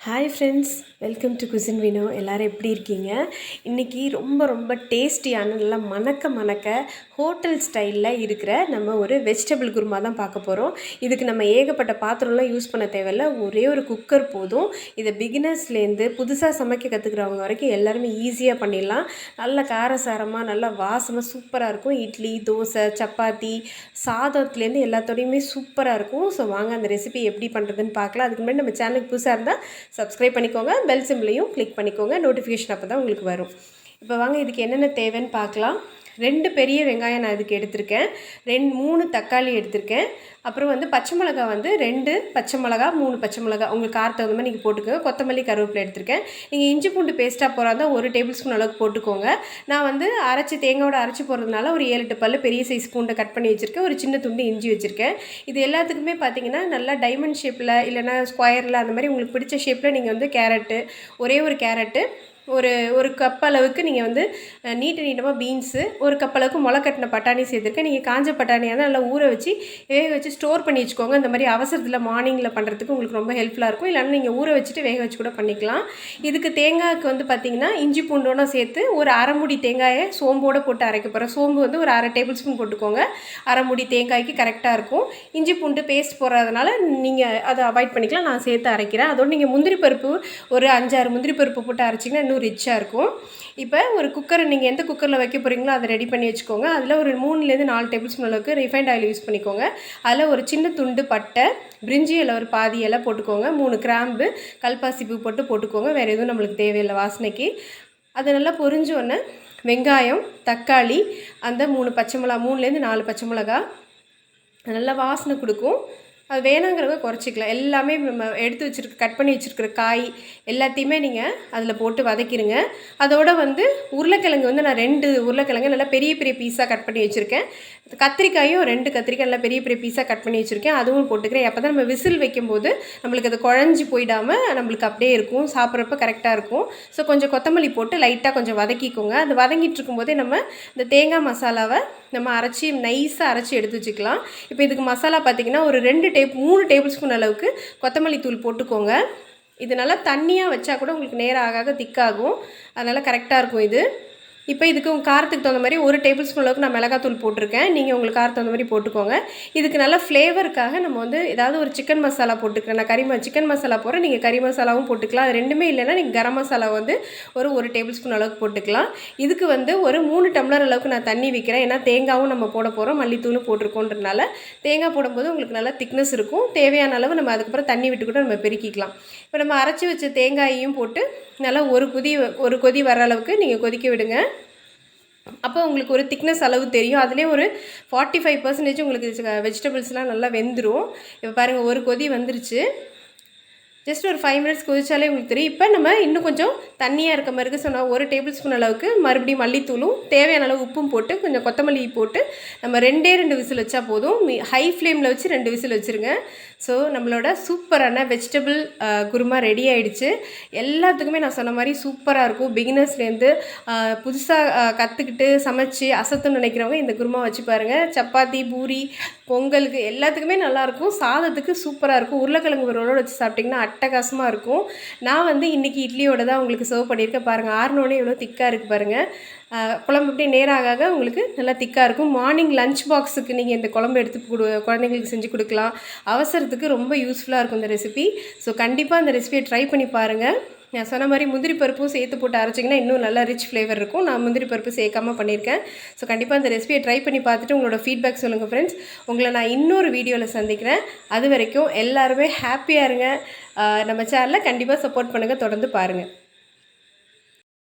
Hi friends, welcome to cuisine Vino. எல்லோரும் எப்படி இருக்கீங்க? இன்றைக்கி ரொம்ப டேஸ்டியான நல்லா மணக்க ஹோட்டல் ஸ்டைலில் இருக்கிற நம்ம ஒரு வெஜிடபிள் குருமா தான் பார்க்க போகிறோம். இதுக்கு நம்ம ஏகப்பட்ட பாத்திரம்லாம் யூஸ் பண்ண தேவையில்ல. ஒரே ஒரு குக்கர் போதும். இதை பிகினர்ஸ்லேருந்து புதுசாக சமைக்க கற்றுக்கிறவங்க வரைக்கும் எல்லாருமே ஈஸியாக பண்ணிடலாம். நல்ல காரசாரமாக நல்லா வாசமாக சூப்பராக இருக்கும். இட்லி, தோசை, சப்பாத்தி, சாதத்துலேருந்து எல்லாத்தோடையுமே சூப்பராக இருக்கும். ஸோ வாங்க அந்த ரெசிபி எப்படி பண்ணுறதுன்னு பார்க்கலாம். அதுக்கு முன்னாடி நம்ம சேனலுக்கு புதுசாக இருந்தால் சப்ஸ்கிரைப் பண்ணிக்கோங்க, பெல் சிம்பிளையும் கிளிக் பண்ணிக்கோங்க. நோட்டிஃபிகேஷன் அப்போ தான் உங்களுக்கு வரும். இப்போ வாங்க இதுக்கு என்னென்ன தேவைன்னு பார்க்கலாம். 2 பெரிய வெங்காயம் நான் இதுக்கு எடுத்திருக்கேன். 3 தக்காளி எடுத்திருக்கேன். அப்புறம் பச்சை மிளகா 2 பச்சை மிளகா, 3 பச்சை மிளகா உங்களுக்கு காரத்துக்கு தகுந்த மாதிரி நீங்கள் போட்டுக்கோங்க. கொத்தமல்லி, கருவேப்பிலை எடுத்திருக்கேன். நீங்கள் இஞ்சி பூண்டு பேஸ்ட்டாக போகிறதா 1 டேபிள் ஸ்பூன் அளவுக்கு போட்டுக்கோங்க. நான் தேங்காயோட அரைச்சி போடுறதுனால ஒரு 7-8 பல்லு பெரிய சைஸ் பூண்டை கட் பண்ணி வச்சுருக்கேன். ஒரு சின்ன துண்டு இஞ்சி வச்சுருக்கேன். இது எல்லாத்துக்குமே பார்த்தீங்கன்னா நல்லா டைமண்ட் ஷேப்பில் இல்லைனா ஸ்கொயரில் அந்த மாதிரி உங்களுக்கு பிடிச்ச ஷேப்பில் நீங்கள் கேரட்டு, ஒரே ஒரு கேரட்டு, ஒரு கப் அளவுக்கு நீங்கள் நீட்டமாக பீன்ஸு, ஒரு கப் அளவுக்கு முளைக்கட்டின பட்டாணி சேர்த்துருக்கேன். நீங்கள் காஞ்ச பட்டாணியாக தான் நல்லா ஊற வச்சு வேக வச்சு ஸ்டோர் பண்ணி வச்சுக்கோங்க. இந்த மாதிரி அவசரத்தில் மார்னிங்கில் பண்ணுறதுக்கு உங்களுக்கு ரொம்ப ஹெல்ப்ஃபுல்லாக இருக்கும். இல்லைன்னா நீங்கள் ஊற வச்சுட்டு வேக வச்சு கூட பண்ணிக்கலாம். இதுக்கு தேங்காய்க்கு பார்த்தீங்கன்னா இஞ்சி பூண்டோட சேர்த்து ஒரு அரை மூடி தேங்காயை சோம்போடு போட்டு அரைக்க போகிறேன். சோம்பு ஒரு அரை டேபிள் ஸ்பூன் போட்டுக்கோங்க. அரை மூடி தேங்காய்க்கு கரெக்டாக இருக்கும். இஞ்சி பூண்டு பேஸ்ட் போடுறதுனால நீங்கள் அதை அவாய்ட் பண்ணிக்கலாம். நான் சேர்த்து அரைக்கிறேன். அதோடு நீங்கள் முந்திரி பருப்பு ஒரு 5-6 முந்திரி பருப்பு போட்டு அரைச்சிங்கன்னா ரிச்சாக இருக்கும். இப்போ ஒரு குக்கரை நீங்கள் எந்த குக்கரில் வைக்க போகிறீங்களோ அதை ரெடி பண்ணி வச்சுக்கோங்க. அதில் ஒரு 3-4 டேபிள் ஸ்பூன் அளவுக்கு ரிஃபைண்ட் ஆயில் யூஸ் பண்ணிக்கோங்க. அதில் ஒரு சின்ன துண்டு பட்டை, பிரிஞ்சி இலை ஒரு பாதி இலை போட்டுக்கோங்க. 3 கிராம்பு, கல்பாசிப்பூ போட்டுக்கோங்க. வேறு எதுவும் நம்மளுக்கு தேவையில்லை வாசனைக்கு. அது நல்லா பொரிஞ்சோடனே வெங்காயம், தக்காளி, அந்த 3-4 பச்சை மிளகா நல்லா வாசனை கொடுக்கும். அது வேணாங்கிறவங்க குறைச்சிக்கலாம். எல்லாமே நம்ம எடுத்து கட் பண்ணி வச்சுருக்கிற காய் எல்லாத்தையுமே நீங்கள் அதில் போட்டு வதக்கிடுங்க. அதோடு உருளைக்கிழங்கு நான் 2 உருளைக்கிழங்கு நல்லா பெரிய பீஸாக கட் பண்ணி வச்சுருக்கேன். கத்திரிக்காயும் 2 கத்திரிக்காய் நல்லா பெரிய பீஸாக கட் பண்ணி வச்சுருக்கேன். அதுவும் போட்டுக்கிறேன். அப்போ தான் நம்ம விசில் வைக்கும்போது நம்மளுக்கு அது குழஞ்சி போயிடாமல் நம்மளுக்கு அப்படியே இருக்கும், சாப்பிட்றப்ப கரெக்டாக இருக்கும். ஸோ கொஞ்சம் கொத்தமல்லி போட்டு லைட்டாக கொஞ்சம் வதக்கிக்கோங்க. அது வதங்கிட்டு இருக்கும்போதே நம்ம இந்த தேங்காய் மசாலாவை நம்ம நைஸாக அரைச்சி எடுத்து வச்சுக்கலாம். இப்போ இதுக்கு மசாலா பார்த்திங்கன்னா ஒரு 3 டேபிள் ஸ்பூன் அளவுக்கு கொத்தமல்லி தூள் போட்டுக்கோங்க. இது நல்லா தண்ணியாக வச்சா கூட உங்களுக்கு நேரம் ஆக திக்காகும். அதனால் கரெக்டாக இருக்கும் இது. இப்போ இதுக்கு உங்கள் காரத்துக்கு தகுந்த மாதிரி 1 டேபிள் ஸ்பூன் அளவுக்கு நான் மிளகாத்தூள் போட்டிருக்கேன். நீங்கள் உங்களுக்கு காரத்துக்கு தகுந்த மாதிரி போட்டுக்கோங்க. இதுக்கு நல்ல ஃப்ளேவருக்காக நம்ம ஏதாவது ஒரு சிக்கன் மசாலா போட்டுக்கிறேன். நான் சிக்கன் மசாலா போடுறேன். நீங்கள் கறி மசாலாவும் போட்டுக்கலாம். அது ரெண்டுமே இல்லைன்னா நீங்கள் கரம் மசாலா ஒரு டேபிள் ஸ்பூன் அளவுக்கு போட்டுக்கலாம். இதுக்கு ஒரு 3 டம்ளர் அளவுக்கு நான் தண்ணி வைக்கிறேன். ஏன்னா தேங்காயும் நம்ம போட போகிறோம், மல்லித்தூளும் போட்டிருக்கோன்றனால தேங்காய் போடும்போது உங்களுக்கு நல்லா திக்னஸ் இருக்கும். தேவையான அளவு நம்ம அதுக்கப்புறம் தண்ணி விட்டு கூட நம்ம பெருக்கிக்கலாம். இப்போ நம்ம அரைச்சி வச்ச தேங்காயையும் போட்டு நல்லா ஒரு கொதி வர அளவுக்கு நீங்கள் கொதிக்க விடுங்க. அப்போ உங்களுக்கு ஒரு திக்னஸ் அளவு தெரியும். அதிலே ஒரு 45% உங்களுக்கு வெஜிடபிள்ஸ்லாம் நல்லா வெந்துடும். இப்போ பாருங்கள், ஒரு கொதி வந்துருச்சு. ஜஸ்ட் ஒரு 5 மினிட்ஸ் கொதிச்சாலே உங்களுக்கு தெரியும். இப்போ நம்ம இன்னும் கொஞ்சம் தண்ணியாக இருக்க மாதிரி இருக்குது. சொன்னால் 1 டேபிள் ஸ்பூன் அளவுக்கு மறுபடியும் மல்லித்தூளும் தேவையான அளவு உப்பும் போட்டு கொஞ்சம் கொத்தமல்லி போட்டு நம்ம 2 விசில் வச்சா போதும். ஹை ஃப்ளேமில் வச்சு 2 விசில் வச்சுருங்க. ஸோ நம்மளோட சூப்பரான வெஜிடபிள் குருமா ரெடி ஆகிடுச்சு. எல்லாத்துக்குமே நான் சொன்ன மாதிரி சூப்பராக இருக்கும். பிகினர்ஸ்லேருந்து புதுசாக கற்றுக்கிட்டு சமைச்சு அசத்துன்னு நினைக்கிறவங்க இந்த குருமா வச்சு பாருங்கள். சப்பாத்தி, பூரி, பொங்கலுக்கு எல்லாத்துக்குமே நல்லாயிருக்கும். சாதத்துக்கு சூப்பராக இருக்கும். உருளைக்கிழங்கு வரோடு வச்சு சாப்பிட்டிங்கன்னா அட்டகாசமாக இருக்கும். நான் இன்றைக்கி இட்லியோடு தான் உங்களுக்கு சர்வ் பண்ணியிருக்கேன். பாருங்கள், ஆறுனோடனே எவ்வளோ திக்காக இருக்குது பாருங்கள். குழம்பு அப்படியே நேராக உங்களுக்கு நல்லா திக்காக இருக்கும். மார்னிங் லஞ்ச் பாக்ஸுக்கு நீங்கள் இந்த குழம்பு எடுத்து குழந்தைங்களுக்கு செஞ்சு கொடுக்கலாம். அவசரத்துக்கு ரொம்ப யூஸ்ஃபுல்லாக இருக்கும் இந்த ரெசிபி. ஸோ கண்டிப்பாக இந்த ரெசிபியை ட்ரை பண்ணி பாருங்கள். நான் சொன்ன மாதிரி முந்திரி பருப்பும் சேர்த்து போட்டு அரைச்சிங்கன்னா இன்னும் நல்லா ரிச் ஃப்ளேவர் இருக்கும். நான் முந்திரி பருப்பு சேர்க்காமல் பண்ணியிருக்கேன். ஸோ கண்டிப்பாக இந்த ரெசிபியை ட்ரை பண்ணி பார்த்துட்டு உங்களோட ஃபீட்பேக் சொல்லுங்கள் ஃப்ரெண்ட்ஸ். உங்களை நான் இன்னொரு வீடியோவில் சந்திக்கிறேன். அது வரைக்கும் எல்லாருமே ஹாப்பியாக இருங்க. நம்ம சேனலை கண்டிப்பாக சப்போர்ட் பண்ணுங்கள். தொடர்ந்து பாருங்கள்.